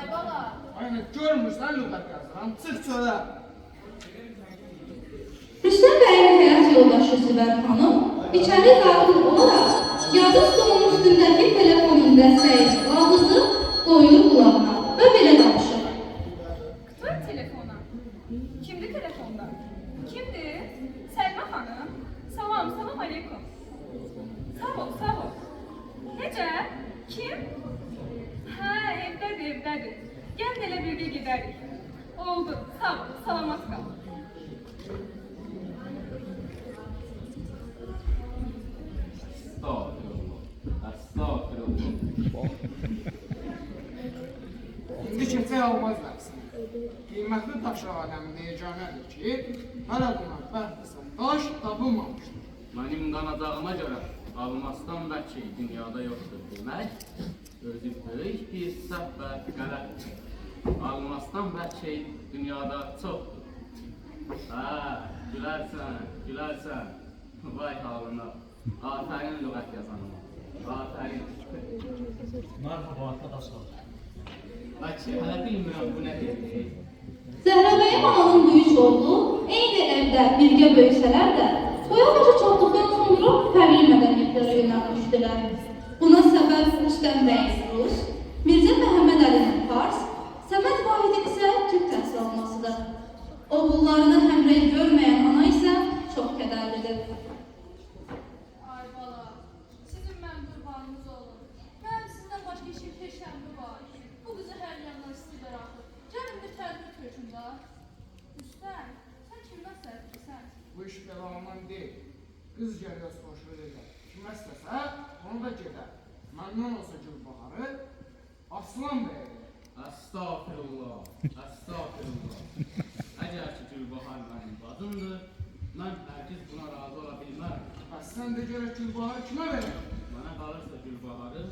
Ay bala. Aynen görmürsən lüğət yazıram. Çıx çölə. Rüstəm bəyin həyat yoldaşı Sibel xanım içəri daxil olaraq yazı stolunun üstündəki telefonun dəstəyici qaldızı qoyur qulağına və belə danışır. Кто telefona? Kimdi telefonda? Kimdi? Selma hanım. Salam aleyküm. Sağ ol. Necə? Kim? Hə, evdədir. Gəl də elə birgə gedərik. Oldu, sağ ol, salamat qal. Estağfurullah. İndi keçək olmaz versin. Qiymətli daşraq aləmin heyecanədir ki, hələ buna bəhrlisən daş tapılmamışdır. Mənim qanacağıma görə almasdan bəlkə dünyada yoxdur demək, özü böyük bir səhv və qələtdir. Almasdan bəlkə dünyada çoxdur. Gülərsən. Vay halına. Afərin lüğət yazanıma. Afərin. Merhaba arkadaşlar. Bəlkə hələ bilmirəm bu nə dedir. Zəhrabəyim ananın böyük oğlu eyni evdə birgə böyüsələr də boya başa çatdıqdan sonra fərqli mədəniyyətlərə yönəlmişdilər. Buna səbəb Rüstəm bəyin Rus, Mirzə Məhəmməd Əlinin Fars, Səməd Vahidin isə Türk təhsil almasıdır. Oğullarını həmrəy görməyən ana isə çox kədərlidir. Ay bala, sizin mən qurbanınız olun. Mənim sizdən başqa işin peşəmli var. Bu qızı hər yandan istidir axı. Gəlin bir tədbir tökün da. Rüstəm, sən kimdən səhvlisən? Bu iş belaman deyil. Qız gəlir xoşluq edər. Kim istəsə, onu da gedər. Məndən olsa Gülbaharı, Aslan bəy. Estağfurullah. Əgər ki Gülbahar mənim bacımdır, mən hərgiz buna razı ola bilmərəm. Bəs sən də görə Gülbaharı kimə verər? Mənə qalırsa Gülbaharı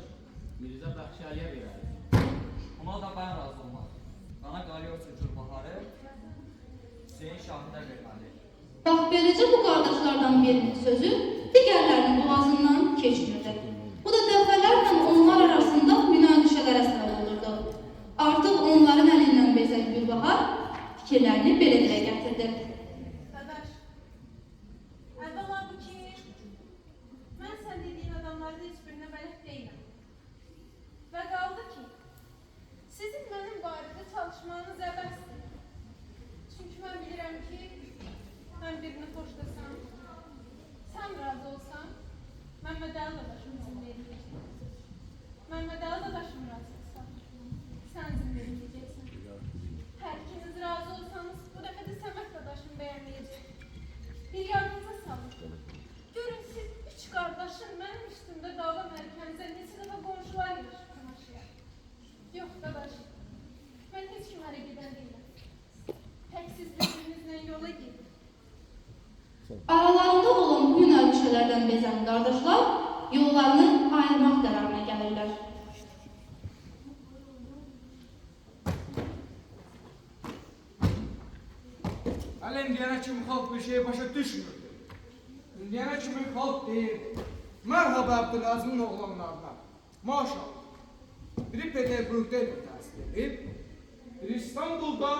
Mirzə Bəxşəliyə verərik. Buna da ben razı olmam. Bana qalıyorsa Gülbaharı Hüseyin Şahidə verməliyik. Bax beləcə bu qardaşlardan birinin sözü digərlərinin boğazından keçmirdi. Bu da dəfələrlə onlar arasında münaqişələrə səbəb olurdu. Artıq onların əlindən bezən Gülbahar fikirlərini belə dilə gətirdi. Dadaş, əvvəla bu ki, mən sən dediyin adamların heç birinə bələt deyiləm. Və qaldı ki, sizin mənim barədə çalışmanız əbəsdir. Çünki mən bilirəm ki, mən birini xoşlasam, sən razı olsan, Məhəmməd Əli dadaşım izin verməyəcək. Məhəmməd Əli dadaşım razı olsa, sən izin verməyəcəksən. Hər ikiniz razı olsanız, bu dəfə də Səməd dadaşım bəyənməyəcək. Bir yadınıza salın. Görün siz üç qardaşın mənim üstümdə dava mərkənizə neçə dəfə qonşular yığışıb tamaşaya. Yox dadaş, mən heç kim hərə gedən deyiləm. Tək siz birbirinizlə yola gedin. Aralarında olan bu münaqişələrdən bezən qardaşlar yollarını ayırmaq qərarına gəlirlər. Hələ indiyənə kimi xalq bir şey başa düşmürdü. İndiyənə kimi xalq deyir, mərhaba Əbdülazımın oğlanlarına. Maşallah. Biri Peterburqda ilə təhsil edib, biri İstanbul'da,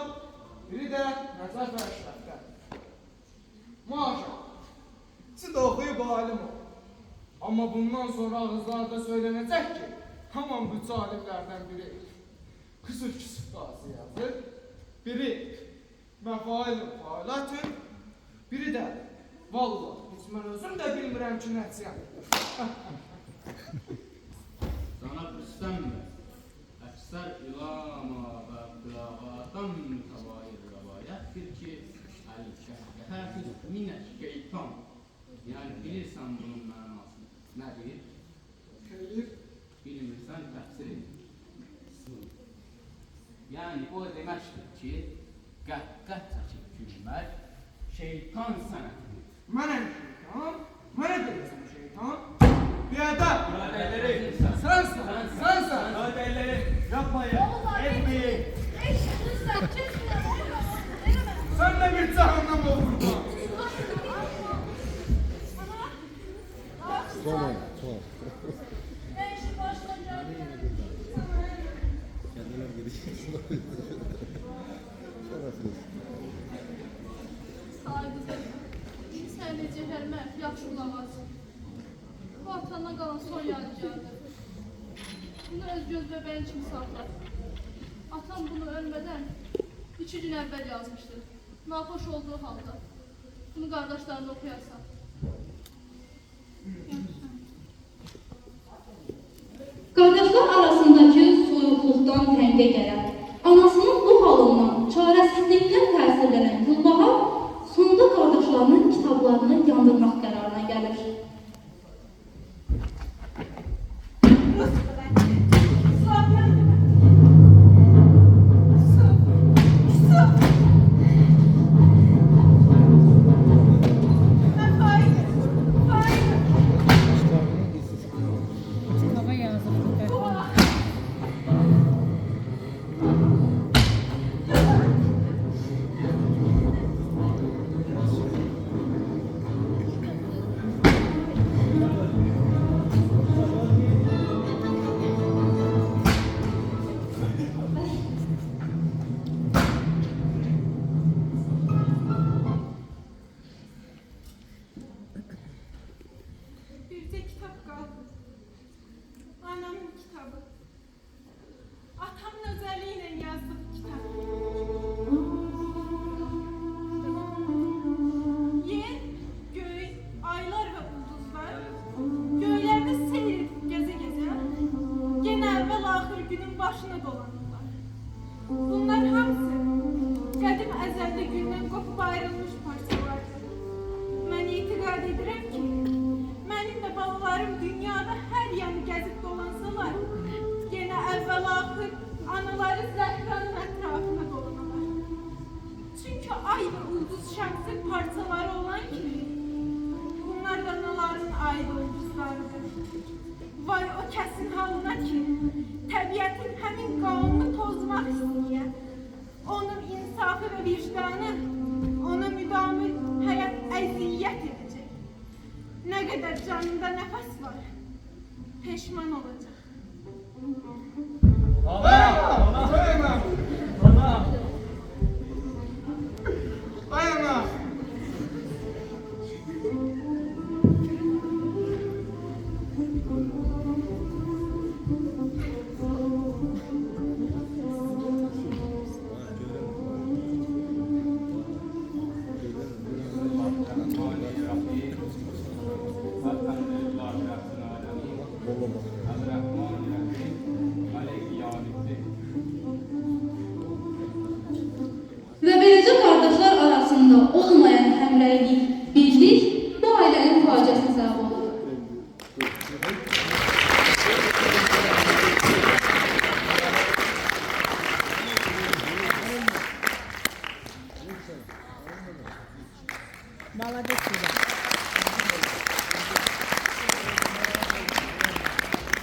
biri də Nəcəf və Əşrəfdə. Maşallah. Siz də oxuyub alim ol. Amma bundan sonra ağızlarda söylənəcək ki, tamam bu alimlərdən biri Qısır Küsüf Qazi yazır, biri Məfail-i faalətdir, biri də vallah, heç mən özüm də bilmirəm ki, nəçiyəm. Sana Rüstəmdir. Əksər ilama və qırağadan mütəvair rəvayətdir ki, əl-şəhdə həfiz minət şeytan. Yəni bilirsən bunun mənasını. Nədir? Xeyir. Bilmirsən təfsir edir. Yəni o deməkdir ki, qəqqət çəkib gülmək şeytan sənətidir. Mənəm şeytan, mənə deyirsən şeytan. Biyədər. Sənsən. Yapmayın, etmeyin. Sən də bir cəhənnəm olursan. Ben işi başlayacağım. Saygıdır. Sən necə hərmət, yaxşı qulaq as. Bu atandan qalan son yadigardır. Bunu öz göz bebeğin kimi saxla. Atam bunu ölmədən 2 gün əvvəl yazmışdı. Naxoş olduğu halda. Bunu qardaşlarına oxuyarsan. Qardaşlar arasındakı soyuqluqdan təngə gələn, anasının bu halından, çarəsizliyindən təsirlənən Gülbahar sonunda qardaşlarının kitablarını yandırmaq qərarına gəlir. Bircə kitab qaldı. Anamın kitabı. Atamın öz əli ilə yazdığı kitab. Yer, göy, aylar və ulduzlar göylərdə seyr edib gəzə-gəzə yenə əvvəl-axır günün başına dolanırlar. Bunlar hamısı qədim əzəldə gündən qopub ayrılmış parçalardır. Mən etiqad edirəm ki, mənim də balalarım dünyada hər yanı gəzib dolansalar, yenə əvvəl-axır anaları Zəhranın ətrafına dolanırlar. Çünki ay və ulduz şəmsi parçaları olan kimi, bunlar da anaların ayrı ulduzlarıdır. Vay o kəsin halına ki, təbiətin həmin qanunu pozmaq istəyən, onun insafı və vicdanı ona müdamil həyat əziyyət edəcək. Nə qədər canında nəfəs var, peşman olacaq. Ana! Ana! Ana! Ana! Və beləcə qardaşlar arasında olmayan həmrəylik